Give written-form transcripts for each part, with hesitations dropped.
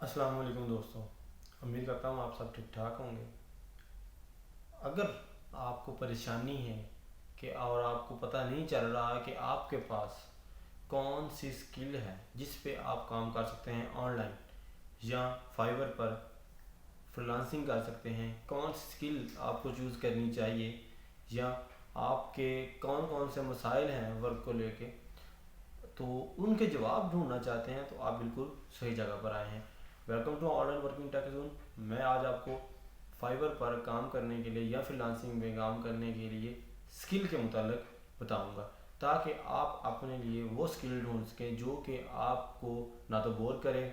अस्सलाम वालेकुम दोस्तों। उम्मीद करता हूँ आप सब ठीक ठाक होंगे। अगर आपको परेशानी है कि और आपको पता नहीं चल रहा है कि आपके पास कौन सी स्किल है जिस पे आप काम कर सकते हैं ऑनलाइन या फाइवर पर फ्रीलांसिंग कर सकते हैं, कौन सी स्किल आपको चूज़ करनी चाहिए या आपके कौन कौन से मसाइल हैं वर्क को लेके, तो उनके जवाब ढूंढना चाहते हैं तो आप बिल्कुल सही जगह पर आए हैं। Welcome to online working tech zone. मैं आज आपको फाइवर पर काम करने के लिए या फ्रीलांसिंग में काम करने के लिए स्किल के मुतालिक बताऊंगा, ताकि आप अपने लिए वो स्किल ढूंढ सकें जो कि आपको ना तो बोर करे,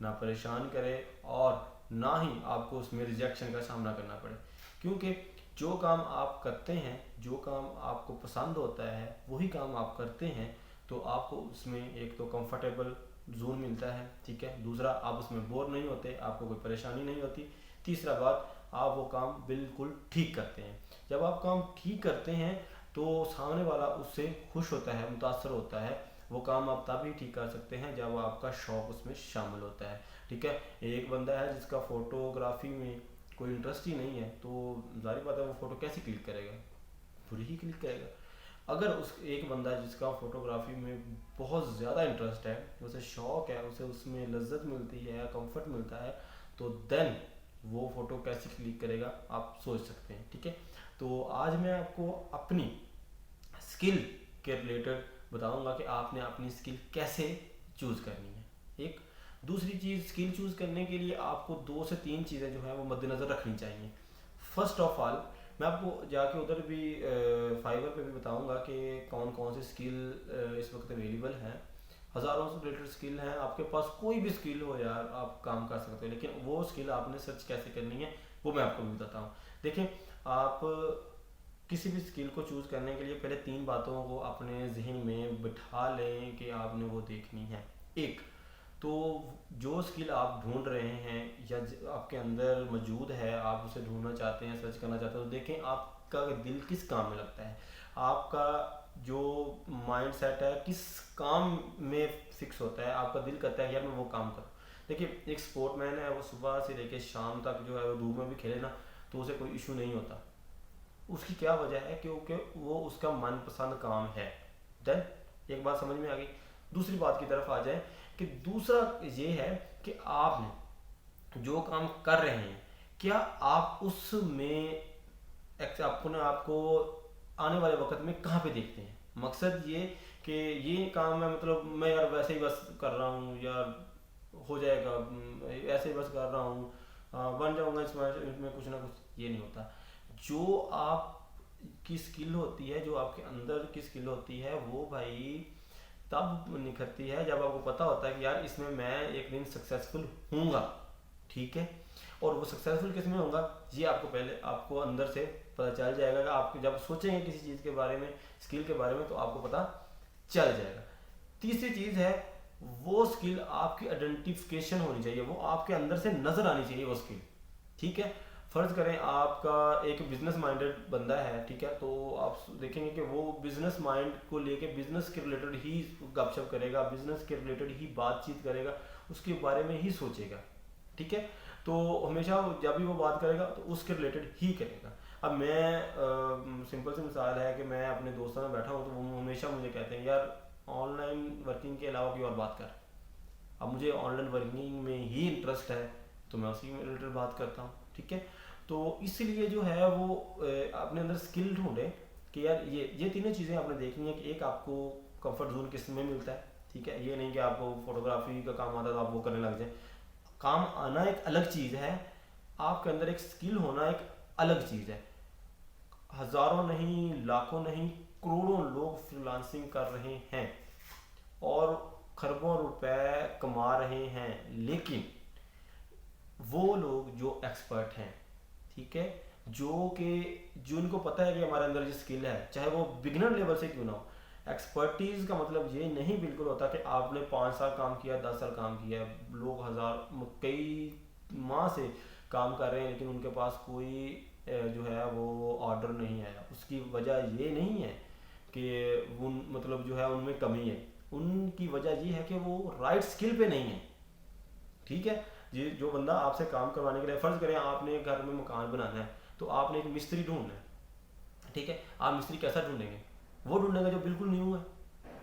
ना परेशान करे और ना ही आपको उसमें रिजेक्शन का सामना करना पड़े। क्योंकि जो काम आप करते हैं, जो काम आपको पसंद होता है, वही काम आप करते हैं तो आपको उसमें एक तो कंफर्टेबल जोन मिलता है, ठीक है। दूसरा, आप उसमें बोर नहीं होते, आपको कोई परेशानी नहीं होती। तीसरा बात, आप वो काम बिल्कुल ठीक करते हैं। जब आप काम ठीक करते हैं तो सामने वाला उससे खुश होता है, मुतासर होता है। वो काम आप तभी ठीक कर सकते हैं जब आपका शौक उसमें शामिल होता है, ठीक है। एक बंदा है जिसका फोटोग्राफी में कोई इंटरेस्ट ही नहीं है, तो जाहिर बात है वो फोटो कैसे क्लिक करेगा, पूरी ही क्लिक करेगा। अगर उस एक बंदा जिसका फोटोग्राफी में बहुत ज़्यादा इंटरेस्ट है, उसे शौक है, उसे उसमें लज्जत मिलती है या कंफर्ट मिलता है, तो देन वो फ़ोटो कैसे क्लिक करेगा आप सोच सकते हैं, ठीक है। तो आज मैं आपको अपनी स्किल के रिलेटेड बताऊंगा कि आपने अपनी स्किल कैसे चूज़ करनी है। एक दूसरी चीज़, स्किल चूज़ करने के लिए आपको 2 से 3 चीज़ें जो है वो मद्देनज़र रखनी चाहिए। फर्स्ट ऑफ ऑल, मैं आपको जाके उधर भी फाइवर पे भी बताऊंगा कि कौन कौन सी स्किल इस वक्त अवेलेबल हैं। हज़ारों से रिलेटेड स्किल हैं, आपके पास कोई भी स्किल हो यार, आप काम कर सकते हो, लेकिन वो स्किल आपने सर्च कैसे करनी है वो मैं आपको भी बताता हूँ। देखें, आप किसी भी स्किल को चूज़ करने के लिए पहले 3 बातों को अपने जहन में बिठा लें कि आपने वो देखनी है। एक तो जो स्किल आप ढूंढ रहे हैं या आपके अंदर मौजूद है, आप उसे ढूंढना चाहते हैं, सर्च करना चाहते हैं, तो देखें आपका दिल किस काम में लगता है, आपका जो माइंड सेट है किस काम में फिक्स होता है। आपका दिल करता है यार मैं वो काम करूँ। देखिए, एक स्पोर्टमैन है, वो सुबह से लेकर शाम तक जो है वो धूप में भी खेले ना, तो उसे कोई इशू नहीं होता। उसकी क्या वजह है? क्योंकि वो उसका मनपसंद काम है। देन एक बात समझ में आ गई। दूसरी बात की तरफ आ जाए कि दूसरा ये है कि आपने जो काम कर रहे हैं, क्या आप उसमें अपने आप को आने वाले वक्त में कहाँ पे देखते हैं। मकसद ये कि ये काम है, मतलब मैं यार वैसे ही बस कर रहा हूँ यार, हो जाएगा, ऐसे ही बस कर रहा हूँ, बन जाऊंगा इसमें कुछ ना कुछ, ये नहीं होता। जो आप की स्किल होती है, जो आपके अंदर की स्किल होती है, वो भाई तब निखरती है जब आपको पता होता है कि यार इसमें मैं एक दिन सक्सेसफुल हूँगा, ठीक है। और वो सक्सेसफुल किस में होगा, ये आपको पहले आपको अंदर से पता चल जाएगा कि आप जब सोचेंगे किसी चीज़ के बारे में, स्किल के बारे में, तो आपको पता चल जाएगा। तीसरी चीज़ है, वो स्किल आपकी आइडेंटिफिकेशन होनी चाहिए, वो आपके अंदर से नज़र आनी चाहिए वो स्किल, ठीक है। फर्ज करें आपका एक बिजनेस माइंडेड बंदा है, ठीक है, तो आप देखेंगे कि वो बिजनेस माइंड को लेके बिजनेस के रिलेटेड ही गपशप करेगा, बिजनेस के रिलेटेड ही बातचीत करेगा, उसके बारे में ही सोचेगा, ठीक है। तो हमेशा जब भी वो बात करेगा तो उसके रिलेटेड ही करेगा। अब मैं सिंपल सी मिसाल है कि मैं अपने दोस्तों में बैठा हूँ तो वो हमेशा मुझे कहते हैं यार ऑनलाइन वर्किंग के अलावा कोई और बात कर। अब मुझे ऑनलाइन वर्किंग में ही इंटरेस्ट है तो मैं उसी में रिलेटेड बात करता हूँ, ठीक है। तो इसलिए जो है वो अपने अंदर स्किल ढूंढे कि यार ये तीनों चीज़ें आपने देखनी है कि एक आपको कंफर्ट जोन किस में मिलता है, ठीक है। ये नहीं कि आपको फोटोग्राफी का काम आता है तो आप वो करने लग जाए। काम आना एक अलग चीज़ है, आपके अंदर एक स्किल होना एक अलग चीज़ है। हज़ारों नहीं, लाखों नहीं, करोड़ों लोग फ्रीलांसिंग कर रहे हैं और खरबों रुपए कमा रहे हैं, लेकिन वो लोग जो एक्सपर्ट हैं, ठीक है, जो कि जिनको पता है कि हमारे अंदर ये स्किल है, चाहे वो बिगिनर लेवल से क्यों ना हो। एक्सपर्टीज का मतलब ये नहीं बिल्कुल होता कि आपने 5 साल काम किया, 10 साल काम किया। लोग कई माह से काम कर रहे हैं लेकिन उनके पास कोई जो है वो ऑर्डर नहीं आया। उसकी वजह ये नहीं है कि उन मतलब जो है उनमें कमी है, उनकी वजह ये है कि वो राइट स्किल पे नहीं है, ठीक है। ये जो बंदा आपसे काम करवाने के लिए, फ़र्ज़ करें आपने घर में मकान बनाना है, तो आपने एक मिस्त्री ढूंढना है, ठीक है। आप मिस्त्री कैसा ढूंढेंगे? वो ढूंढेंगे जो बिल्कुल न्यू है।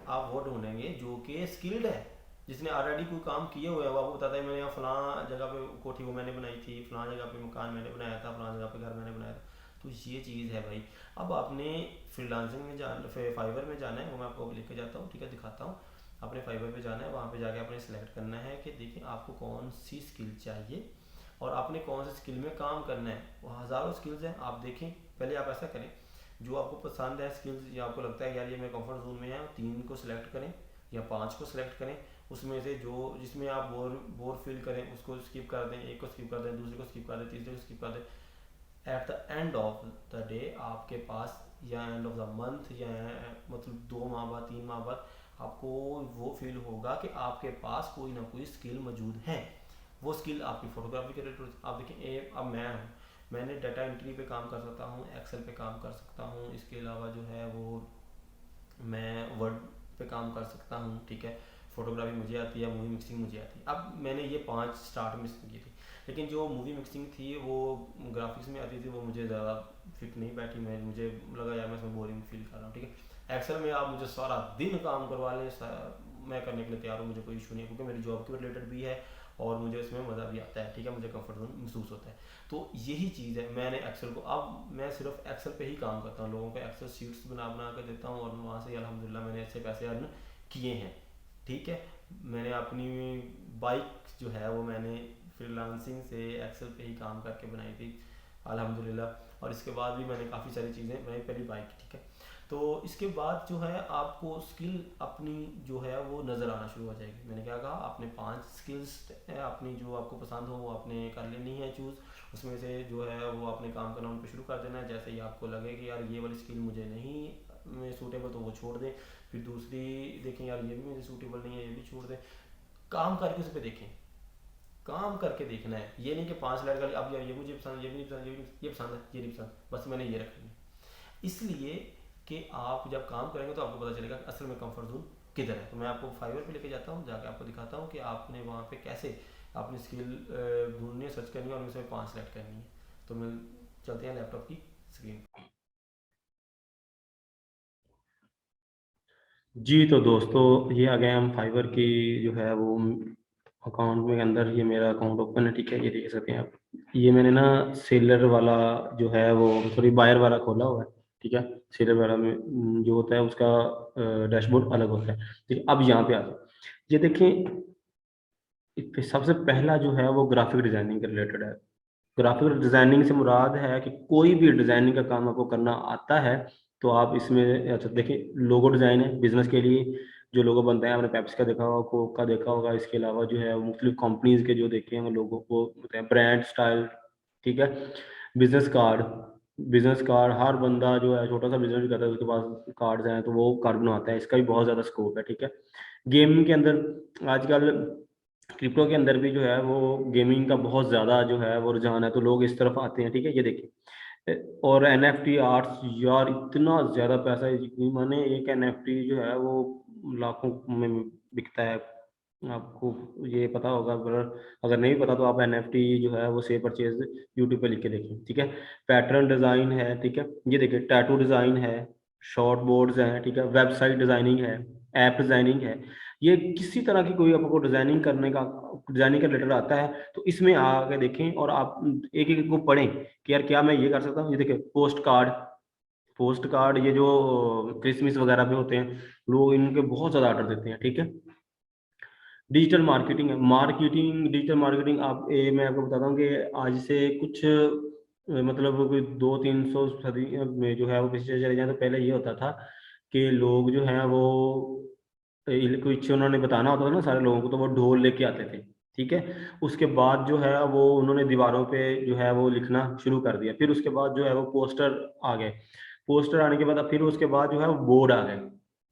आप वो ढूंढेंगे जो कि स्किल्ड है, जिसने ऑलरेडी कोई काम किए हुए है। वो आपको बताता है मैंने यहाँ फलां जगह पे कोठी वो मैंने बनाई थी, फलां जगह पे मकान मैंने बनाया था, फलां जगह पे घर मैंने बनाया था। तो ये चीज़ है भाई। अब आपने फ्रीलांसिंग में जाना, फाइवर में जाना है, वो मैं आपको लेके जाता हूँ, ठीक है, दिखाता हूँ। आपने फाइवर पे जाना है, वहाँ पे जाके आपने सेलेक्ट करना है कि देखिए आपको कौन सी स्किल चाहिए और आपने कौन सी स्किल में काम करना है। वो हज़ारों स्किल्स हैं, आप देखें। पहले आप ऐसा करें, जो आपको पसंद है स्किल्स या आपको लगता है यार ये मेरे कंफर्ट जोन में है, 3 को सिलेक्ट करें या 5 को सिलेक्ट करें। उसमें से जो जिसमें आप बोर बोर फील करें उसको स्किप कर दें, एक को स्किप कर दें, दूसरे को स्किप कर दें, तीसरे को स्किप कर दें। At the end of the day आपके पास, या एंड ऑफ द मंथ, या मतलब 2 माह बाद, 3 माह बाद, आपको वो फील होगा कि आपके पास कोई ना कोई स्किल मौजूद है। वो स्किल आपकी फोटोग्राफी के रिलेटेड। आप देखिए, अब मैं हूँ, मैंने डाटा एंट्री पे काम कर सकता हूँ, एक्सेल पे काम कर सकता हूँ, इसके अलावा जो है वो मैं वर्ड पे काम कर सकता हूँ, ठीक है। फोटोग्राफी मुझे आती है, मूवी मिक्सिंग मुझे आती है। अब मैंने ये 5 स्टार्ट में की थी, लेकिन जो मूवी मिक्सिंग थी वो ग्राफिक्स में आती थी, वो मुझे ज़्यादा फिट नहीं बैठी। मुझे लगा यार मैं इसमें बोरिंग फील कर रहा हूँ, ठीक है। एक्सेल में आप मुझे सारा दिन काम करवा लें, मैं करने के लिए तैयार हूँ, मुझे कोई इशू नहीं है, क्योंकि मेरी जॉब के रिलेटेड भी है और मुझे इसमें मज़ा भी आता है, ठीक है, मुझे कंफर्ट जोन महसूस होता है। तो यही चीज़ है, मैंने एक्सेल को, अब मैं सिर्फ एक्सेल पे ही काम करता हूँ, लोगों को एक्सेल शीट्स बना बना कर देता हूँ और वहाँ से अल्हम्दुलिल्लाह मैंने अच्छे पैसे अर्न किए हैं, ठीक है। मैंने अपनी बाइक जो है वो मैंने फ्रीलांसिंग से एक्सेल पे ही काम करके बनाई थी अल्हम्दुलिल्लाह। और इसके बाद भी मैंने काफ़ी सारी चीज़ें, मेरी पहली बाइक, ठीक है। तो इसके बाद जो है आपको स्किल अपनी जो है वो नज़र आना शुरू हो जाएगी। मैंने क्या कहा, आपने 5 स्किल्स अपनी जो आपको पसंद हो वो आपने कर लेनी है चूज़। उसमें से जो है वो आपने काम करना उन पर शुरू कर देना है। जैसे ही आपको लगे कि यार ये वाली स्किल मुझे नहीं सूटेबल, तो वो छोड़ दें। फिर दूसरी देखें, यार ये भी मुझे सूटेबल नहीं है, ये भी छोड़ दें। काम करके उस पर देखें, काम करके देखना है। ये नहीं कि 5 लाइट कर अब यार ये मुझे पसंद, ये भी नहीं पसंद, ये पसंद है, ये नहीं पसंद, बस मैंने ये रखनी है। इसलिए कि आप जब काम करेंगे तो आपको पता चलेगा कि असल में कंफर्ट जोन किधर है। तो मैं आपको फाइवर पे लेके जाता हूँ, जाके आपको दिखाता हूँ कि आपने वहाँ पे कैसे अपनी स्किल ढूंढनी है, सर्च करनी है और उनमें से 5 सेलेक्ट करनी है। तो मैं चलते हैं लैपटॉप की स्क्रीन। जी तो दोस्तों, ये आ गए हम फाइवर की जो है वो अकाउंट में अंदर। ये मेरा अकाउंट ओपन है, ठीक है, ये देख सकते हैं आप। ये मैंने ना सेलर वाला जो है वो, सॉरी, बायर वाला खोला हुआ है, ठीक है। सेलर वाला में जो होता है उसका डैशबोर्ड अलग होता है, ठीक है। अब यहाँ पे आ जाओ, ये देखें, सबसे पहला जो है वो ग्राफिक डिजाइनिंग के रिलेटेड है। ग्राफिक डिजाइनिंग से मुराद है कि कोई भी डिजाइनिंग का काम आपको करना आता है तो आप इसमें, अच्छा देखिए, लोगो डिजाइन है बिजनेस के लिए, जो लोगो बनते हैं, आपने पेप्सी का देखा होगा, कोक का देखा होगा। इसके अलावा जो है मुख्तलिफ कंपनीज के जो देखे हैं लोगो, वो होते हैं ब्रांड स्टाइल, ठीक है। बिजनेस कार्ड, बिजनेस कार्ड हर बंदा जो है छोटा सा बिजनेस भी करता है, उसके पास कार्ड्स हैं, तो वो कार्ड बनवाता है। इसका भी बहुत ज़्यादा स्कोप है, ठीक है। गेमिंग के अंदर आजकल, क्रिप्टो के अंदर भी जो है वो गेमिंग का बहुत ज़्यादा जो है वो रुझान है, तो लोग इस तरफ आते हैं, ठीक है। ये देखिए, और एनएफटी आर्ट्स, यार इतना ज़्यादा पैसा है, यकीन माने एक एनएफटी जो है वो लाखों में बिकता है। आपको ये पता होगा, अगर नहीं पता तो आप एनएफटी जो है वो से परचेज यूट्यूब पे लिख के देखिए, ठीक है। पैटर्न डिज़ाइन है, ठीक है। ये देखिए, टैटू डिज़ाइन है, शॉर्ट बोर्ड्स हैं, ठीक है, वेबसाइट डिज़ाइनिंग है, ऐप डिज़ाइनिंग है। ये किसी तरह की कोई आपको डिज़ाइनिंग करने का, डिज़ाइनिंग का रिलेटेड आता है तो इसमें आके देखें और आप एक-एक को पढ़ें कि यार क्या मैं ये कर सकता हूँ? ये देखिए, पोस्ट कार्ड, पोस्ट कार्ड, ये जो क्रिसमस वगैरह पे होते हैं, लोग इनके बहुत ज़्यादा ऑर्डर देते हैं, ठीक है। डिजिटल मार्केटिंग है, मार्केटिंग, डिजिटल मार्केटिंग, आप मैं आपको बताता हूँ कि आज से कुछ मतलब कोई 200-300 सदी में जो है वो पीछे चले जाएँ तो पहले ये होता था कि लोग जो हैं वो कुछ उन्होंने बताना होता था ना सारे लोगों को, तो वो ढोल लेके आते थे, ठीक है। उसके बाद जो है वो उन्होंने दीवारों पे जो है वो लिखना शुरू कर दिया। फिर उसके बाद जो है वो पोस्टर आ गए। पोस्टर आने के बाद अब फिर उसके बाद जो है वो बोर्ड आ गए,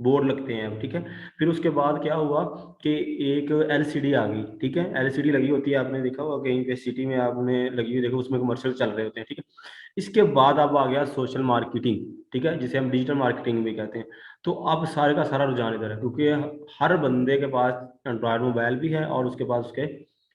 बोर्ड लगते हैं अब, ठीक है। फिर उसके बाद क्या हुआ कि एक एलसीडी आ गई, ठीक है। एलसीडी लगी होती है, आपने देखा होगा कहीं पे सिटी में आपने लगी हुई देखो, उसमें कमर्शियल चल रहे होते हैं, ठीक है। इसके बाद अब आ गया सोशल मार्केटिंग, ठीक है, जिसे हम डिजिटल मार्केटिंग भी कहते हैं। तो अब सारे का सारा रुझान इधर है, क्योंकि हर बंदे के पास एंड्रॉयड मोबाइल भी है और उसके पास उसके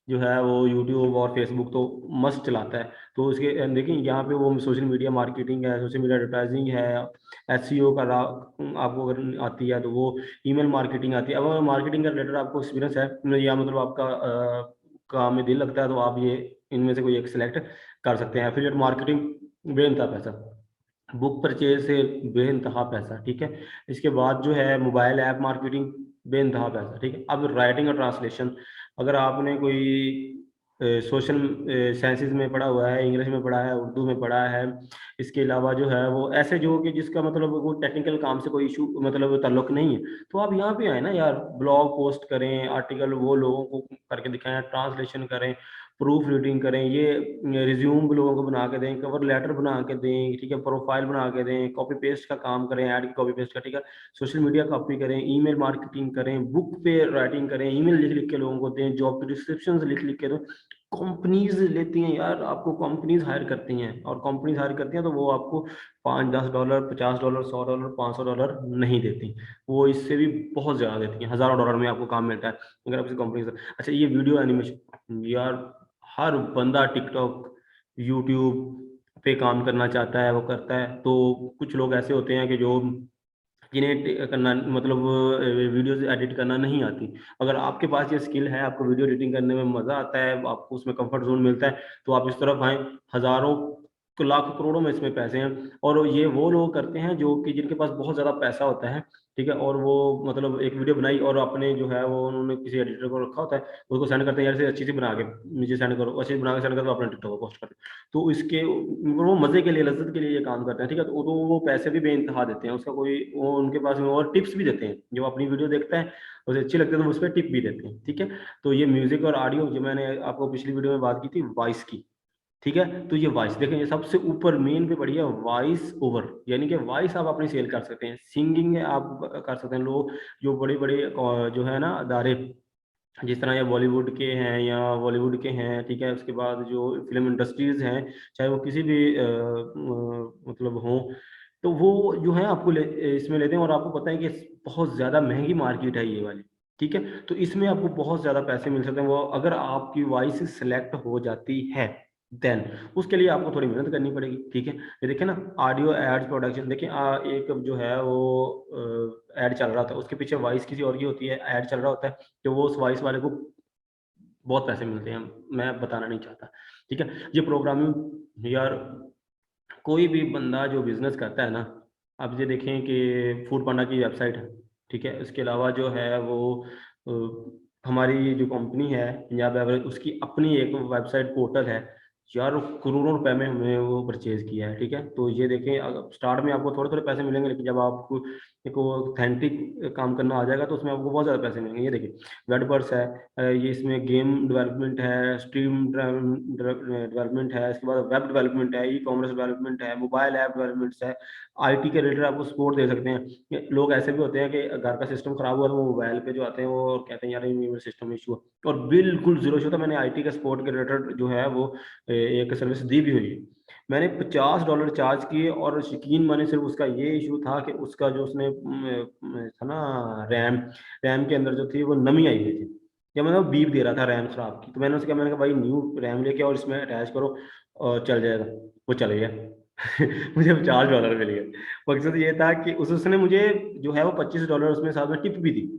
जो है वो यूट्यूब और फेसबुक तो मस्ट चलाता है। तो उसके देखिए यहाँ पे वो सोशल मीडिया मार्केटिंग है, सोशल मीडिया एडवर्टाइजिंग है, एसईओ का आपको अगर आती है तो वो ईमेल मार्केटिंग आती है। अब अगर मार्केटिंग का रिलेटेड आपको एक्सपीरियंस है या मतलब आपका काम में दिल लगता है तो आप ये इनमें से कोई एक सिलेक्ट कर सकते हैं। एफिलिएट मार्केटिंग बेनता पैसा, बुक परचेज से बेइंतहा पैसा, ठीक है। इसके बाद जो है मोबाइल ऐप मार्केटिंग, बेइंतहा पैसा, ठीक है। अब राइटिंग और ट्रांसलेशन, अगर आपने कोई सोशल साइंसेज में पढ़ा हुआ है, इंग्लिश में पढ़ा है, उर्दू में पढ़ा है, इसके अलावा जो है वो ऐसे जो कि जिसका मतलब वो टेक्निकल काम से कोई इशू मतलब ताल्लुक नहीं है, तो आप यहाँ पे आए ना यार, ब्लॉग पोस्ट करें, आर्टिकल वो लोगों को करके दिखाएं, ट्रांसलेशन करें, प्रूफ रीडिंग करें, ये रिज्यूम भी लोगों को बना के दें, कवर लेटर बना के दें, ठीक है, प्रोफाइल बना के दें, कॉपी पेस्ट का काम करें, ऐड की कॉपी पेस्ट का, ठीक है, सोशल मीडिया कॉपी करें, ईमेल मार्केटिंग करें, बुक पे राइटिंग करें, ईमेल लिख लिख के लोगों को दें, जॉब की डिस्क्रिप्शन लिख लिख के दें। कंपनीज लेती हैं यार, आपको कंपनीज हायर करती हैं, और कंपनीज हायर करती हैं तो वो आपको $5-10, $50, $100, $500 नहीं देती, वो इससे भी बहुत ज़्यादा देती हैं, हज़ारों डॉलर में आपको काम मिलता है अगर आप किसी कंपनी से। अच्छा, ये वीडियो एनिमेशन यार, हर बंदा टिकटॉक, यूट्यूब पे काम करना चाहता है, वो करता है। तो कुछ लोग ऐसे होते हैं कि जो जिन्हें करना मतलब वीडियोज एडिट करना नहीं आती। अगर आपके पास ये स्किल है, आपको वीडियो एडिटिंग करने में मजा आता है, आपको उसमें कंफर्ट जोन मिलता है, तो आप इस तरफ आए। हजारों लाख करोड़ों में इसमें पैसे हैं, और ये वो लोग करते हैं जो कि जिनके पास बहुत ज्यादा पैसा होता है, ठीक है, और वो मतलब एक वीडियो बनाई और अपने जो है वो उन्होंने किसी एडिटर को रखा होता है, उसको सेंड करते हैं, यार से अच्छी सी बना के मुझे सेंड करो, अच्छी बना के सेंड करो, अपने टिकटॉक पर पोस्ट कर। तो इसके वो मजे के लिए, लज्जत के लिए ये काम करते हैं, ठीक है। तो वो पैसे भी बेइंतहा देते हैं, उसका कोई वो उनके पास में, और टिप्स भी देते हैं, जो अपनी वीडियो देखता है उसे अच्छी लगती है तो उस पर टिप भी देते हैं, ठीक है। तो ये म्यूजिक और ऑडियो, जो मैंने आपको पिछली वीडियो में बात की थी वॉइस की, ठीक है, तो ये वॉइस देखें, ये सबसे ऊपर मेन पे बढ़िया वॉइस ओवर, यानी कि वॉइस आप अपनी सेल कर सकते हैं, सिंगिंग आप कर सकते हैं। लोग जो बड़े बड़े जो है ना अदारे, जिस तरह ये बॉलीवुड के हैं या बॉलीवुड के हैं, ठीक है, उसके बाद जो फिल्म इंडस्ट्रीज हैं, चाहे वो किसी भी मतलब हों, तो वो जो है आपको इसमें लेते हैं, और आपको पता है कि बहुत ज़्यादा महंगी मार्केट है ये वाली, ठीक है। तो इसमें आपको बहुत ज़्यादा पैसे मिल सकते हैं, वो अगर आपकी वॉइस सिलेक्ट हो जाती है देन उसके लिए आपको थोड़ी मेहनत करनी पड़ेगी, ठीक है। ये देखिए ना, ऑडियो एड्स प्रोडक्शन, देखिए एक जो है वो ऐड चल रहा था, उसके पीछे वॉइस किसी और की होती है, ऐड चल रहा होता है, तो वो उस वॉइस वाले को बहुत पैसे मिलते हैं, मैं बताना नहीं चाहता, ठीक है। ये प्रोग्रामिंग यार, कोई भी बंदा जो बिजनेस करता है ना, आप ये देखें कि फूड पांडा की वेबसाइट है, ठीक है, इसके अलावा जो है वो हमारी जो कंपनी है पंजाब एवरेज, उसकी अपनी एक वेबसाइट पोर्टल है यार, करोड़ों रुपए में हमने वो परचेज किया है, ठीक है। तो ये देखें, स्टार्ट में आपको थोड़े थोड़े पैसे मिलेंगे, लेकिन जब आपको एक वो ऑथेंटिक काम करना आ जाएगा तो उसमें आपको बहुत ज़्यादा पैसे मिलेंगे। ये देखिए, वेडवर्स है, ये इसमें गेम डेवलपमेंट है, स्ट्रीम डेवलपमेंट है, इसके बाद वेब डेवलपमेंट है, ई कॉमर्स डेवलपमेंट है, मोबाइल ऐप डेवलपमेंट है, आईटी के रिलेटेड आपको सपोर्ट दे सकते हैं। लोग ऐसे भी होते हैं कि घर का सिस्टम खराब हुआ तो वो मोबाइल पे जो आते हैं वो कहते हैं यार ये मेरा सिस्टम इशू है, और बिल्कुल जीरो इशू था। मैंने आईटी का सपोर्ट के रिलेटेड जो है वो एक सर्विस दी भी हुई है। मैंने $50 चार्ज किए, और यकीन माने सिर्फ उसका ये इशू था कि उसका जो उसने था ना रैम, रैम के अंदर जो थी वो नमी आई हुई थी, या मतलब बीप दे रहा था रैम खराब की। तो मैंने उससे कहा, मैंने कहा भाई न्यू रैम लेके और इसमें अटैच करो और चल जाएगा। वो चल गया। मुझे $50 मिल गए। मकसद ये था कि उसने मुझे जो है वो $25 उसमें साथ में टिप भी दी।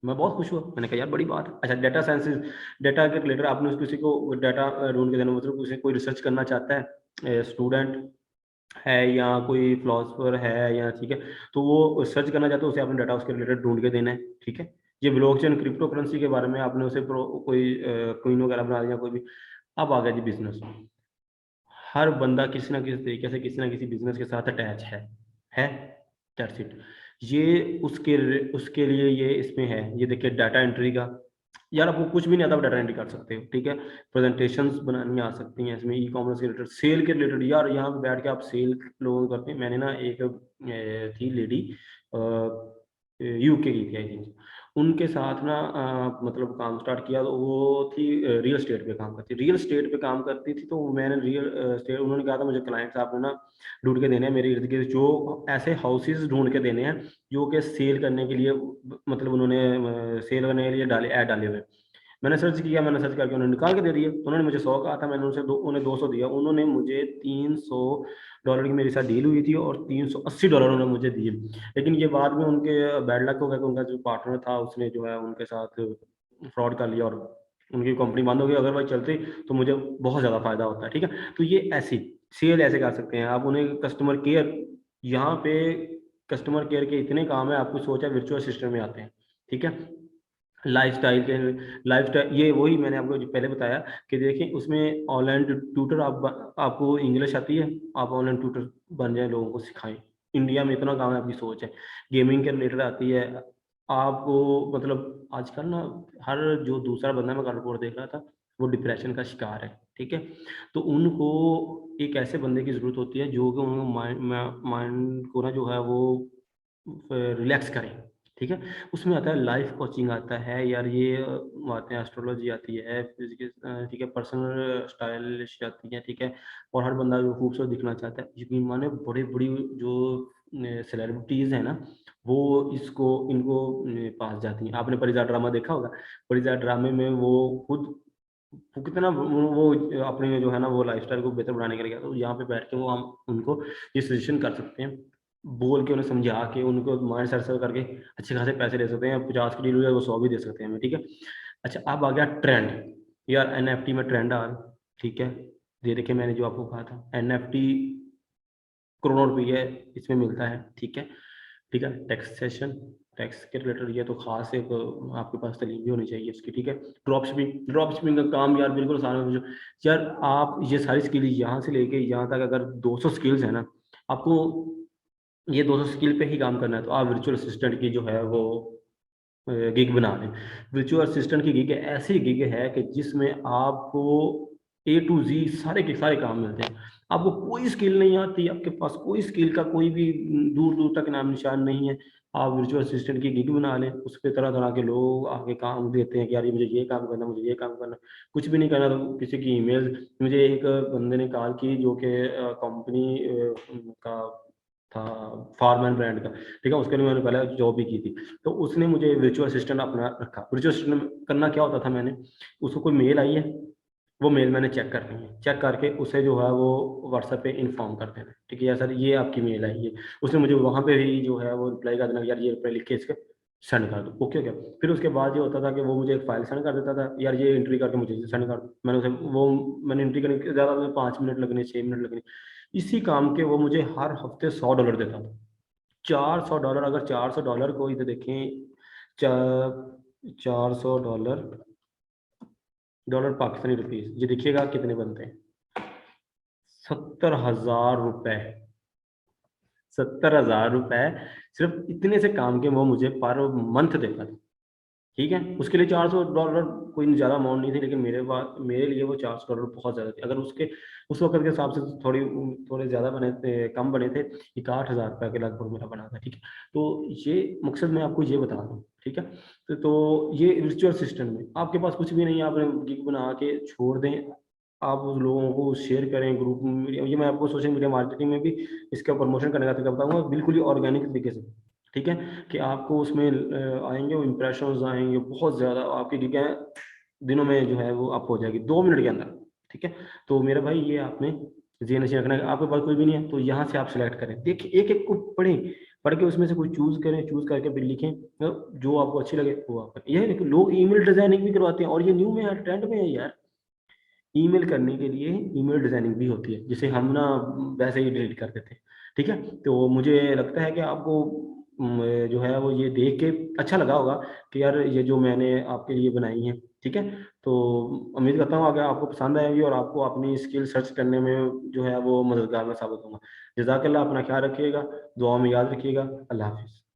मैं बहुत खुश हुआ, मैंने कहा यार बड़ी बात है। अच्छा, डेटा साइंसेस, डेटा के रिलेटेड आपने किसी को डाटा ढूंढ के देना, मतलब उसे कोई रिसर्च करना चाहता है, स्टूडेंट है या कोई फिलोसफर है या, ठीक है, तो वो सर्च करना चाहता है, उसे आपने डाटा उसके रिलेटेड ढूंढ के देना है, ठीक है। ये ब्लॉकचेन क्रिप्टो करेंसी के बारे में आपने उसे कोई कोइन वगैरह बना दिया कोई भी। अब आ गया जी बिजनेस। हर बंदा किसी ना किसी तरीके से किसी ना किसी बिजनेस के साथ अटैच है, दैट्स इट। ये उसके लिए ये इसमें है। ये देखिए डाटा एंट्री का, यार आपको कुछ भी नहीं आता, आप डाटा एंट्री कर सकते हो, ठीक है। प्रेजेंटेशंस बनानी आ सकती हैं इसमें, ई कॉमर्स के रिलेटेड, सेल के रिलेटेड, यार यहाँ पे बैठ के आप सेल लोगों को करते हैं। मैंने ना एक थी लेडी, यूके की थी आई थिंक, उनके साथ ना मतलब काम स्टार्ट किया, तो वो थी रियल एस्टेट पे काम करती, रियल एस्टेट पे काम करती थी। तो मैंने रियल एस्टेट, उन्होंने कहा था मुझे क्लाइंट्स आपने ना ढूंढ के देने हैं मेरे इर्द गिर्द, जो ऐसे हाउसेज ढूंढ के देने हैं जो कि सेल करने के लिए, मतलब उन्होंने सेल करने के लिए डाले ऐड डाले हुए। मैंने सर्च किया, मैंने सर्च करके उन्होंने निकाल के दे दिए। उन्होंने मुझे 100 कहा था, मैंने उन्हें 200 दिया। उन्होंने मुझे $300 की मेरे साथ डील हुई थी और $380 उन्होंने मुझे दिए। लेकिन ये बाद में उनके बैड लक हो गया कि उनका जो पार्टनर था उसने जो है उनके साथ फ्रॉड कर लिया और उनकी कंपनी बंद हो गई। अगर वो चलती तो मुझे बहुत ज़्यादा फ़ायदा होता है, ठीक है? तो ये ऐसी सेल ऐसे कर सकते हैं आप। उन्हें कस्टमर केयर, यहाँ पे कस्टमर केयर के इतने काम है, आपको सोचा वर्चुअल असिस्टेंट में आते हैं, ठीक है? लाइफ़स्टाइल ये वही मैंने आपको जो पहले बताया कि देखिए उसमें ऑनलाइन ट्यूटर आपको इंग्लिश आती है, आप ऑनलाइन ट्यूटर बन जाएँ, लोगों को सिखाएँ। इंडिया में इतना काम है, आपकी सोच है। गेमिंग के रिलेटेड आती है, आपको मतलब आजकल ना हर जो दूसरा बंदा, मैं कल रिपोर्ट देख रहा था, वो डिप्रेशन का शिकार है, ठीक है? तो उनको एक ऐसे बंदे की ज़रूरत होती है जो कि उनको माइंड को ना जो है वो रिलैक्स करे, ठीक है? उसमें आता है लाइफ कोचिंग, आता है यार ये आते हैं, एस्ट्रोलॉजी आती है, ठीक है, पर्सनल स्टाइलिश आती है, ठीक है? और हर बंदा जो खूबसूरत दिखना चाहता है, यकीन माने बड़ी-बड़ी जो सेलिब्रिटीज़ हैं ना, वो इनको पास जाती हैं। आपने परिज़ात ड्रामा देखा होगा, परिज़ात ड्रामे में वो खुद वो कितना वो अपने जो है ना वो लाइफ़स्टाइल को बेहतर बनाने के लिए, तो यहाँ पे बैठ के वो हम उनको ये सजेशन कर सकते हैं। बोल के उन्हें समझा के उनको माइंड सेट करके अच्छे खासे पैसे दे सकते हैं। 50 की डील हुई है, वो 100 भी दे सकते हैं हमें, ठीक है? अच्छा, अब आ गया ट्रेंड। यार एनएफटी में ट्रेंड आ रहा है, ठीक है? ये देखिए मैंने जो आपको कहा था, एनएफटी करोड़ों रुपये इसमें मिलता है, ठीक है? ठीक है? टैक्स के रिलेटेड ये तो ख़ास एक आपके पास तालीम भी होनी चाहिए इसकी, ठीक है? ड्रॉप शिपिंग का काम यार बिल्कुल आसान है। जो यार आप ये सारी स्किल यहाँ से लेके यहाँ तक अगर 200 स्किल्स हैं ना, आपको ये 200 स्किल पे ही काम करना है, तो आप वर्चुअल असिस्टेंट की जो है वो गिग बना लें। वर्चुअल असिस्टेंट की गिग ऐसी गिग है कि जिसमें आपको ए टू ज़ी सारे के सारे काम मिलते हैं। आपको कोई स्किल नहीं आती, आपके पास कोई स्किल का कोई भी दूर-दूर तक नाम-निशान नहीं है। आप वर्चुअल असिस्टेंट की गिग बना लें, उस पे तरह-तरह के लोग आके काम देते हैं कि यार ये मुझे ये काम करना है, मुझे ये काम करना है। कुछ भी नहीं करना तो किसी की ईमेल, मुझे एक बंदे ने कॉल की जो कि कंपनी का था, फारमैन ब्रांड का, ठीक है? उसके लिए मैंने पहले जॉब भी की थी। तो उसने मुझे वर्चुअल असिस्टेंट अपना रखा। वर्चुअल असिस्टेंट में करना क्या होता था, मैंने उसको कोई मेल आई है, वो मेल मैंने चेक करनी है। चेक करके उसे जो है वो व्हाट्सएप पे इन्फॉर्म कर देना है, ठीक है? या सर ये आपकी मेल आई है। उसने मुझे वहाँ पे ही जो है वो रिप्लाई कर देना, यार ये रिप्लाई लिख के इसके सेंड कर दो, ओके हो गया। फिर उसके बाद ये होता था कि वो मुझे एक फाइल सेंड कर देता था, यार ये एंट्री करके मुझे सेंड कर दो। मैंने एंट्री करने के ज़्यादा 5 मिनट लगने, 6 मिनट लगने। इसी काम के वो मुझे हर हफ्ते $100 देता था। $400, अगर $400 को इधर देखें, चा $400 डॉलर पाकिस्तानी रुपीज़, ये देखिएगा कितने बनते हैं। ₹70,000, ₹70,000 सिर्फ़ इतने से काम के वो मुझे पर मंथ देता था, ठीक है? उसके लिए $400 कोई ज़्यादा अमाउंट नहीं थी, लेकिन मेरे लिए वो $400 बहुत ज़्यादा थे। अगर उसके उस वक़्त के हिसाब से थोड़े ज़्यादा बने थे, कम बने थे, ₹61,000 के लगभग मेरा बना था, ठीक है? तो ये मकसद मैं आपको ये बता रहा हूँ, ठीक है? तो ये वर्चुअल असिस्टेंट में आपके पास कुछ भी नहीं है, आपने गिग बना के छोड़ दें, आप उन लोगों को शेयर करें ग्रुप में। ये मैं आपको सोशल मीडिया मार्केटिंग में भी इसका प्रमोशन करने का तरीका बताऊँगा, बिल्कुल ही ऑर्गेनिक तरीके से, ठीक है? कि आपको उसमें आएँगे वो इम्प्रेशंस आएँगे बहुत ज़्यादा, आपकी गिगें दिनों में जो है वो अप हो जाएगी 2 मिनट के अंदर, ठीक है? तो मेरा भाई ये आपने ज़हन-नशीं रखना है, आपके पास कोई भी नहीं है तो यहाँ से आप सेलेक्ट करें। देखिए एक-एक को पढ़ें, पढ़ के उसमें से कोई चूज़ करें, चूज़ करके फिर लिखें, जो आपको अच्छी लगे वो आप करें। ये है ना कि लोग ईमेल डिज़ाइनिंग भी करवाते हैं और ये न्यू में है, ट्रेंड में है यार। ईमेल करने के लिए ईमेल डिज़ाइनिंग भी होती है, जिसे हम ना वैसे ही डिलीट कर देते हैं, ठीक है? तो मुझे लगता है कि आपको जो है वो ये देख के अच्छा लगा होगा कि यार ये जो मैंने आपके लिए बनाई है, ठीक है? तो उम्मीद करता हूँ आगे आपको पसंद आएगी और आपको अपनी स्किल सर्च करने में जो है वो मददगार मैं साबित होऊँगा। जज़ाकल्लाह, अपना ख्याल रखिएगा, दुआ में याद रखिएगा। अल्लाह हाफ़िज़।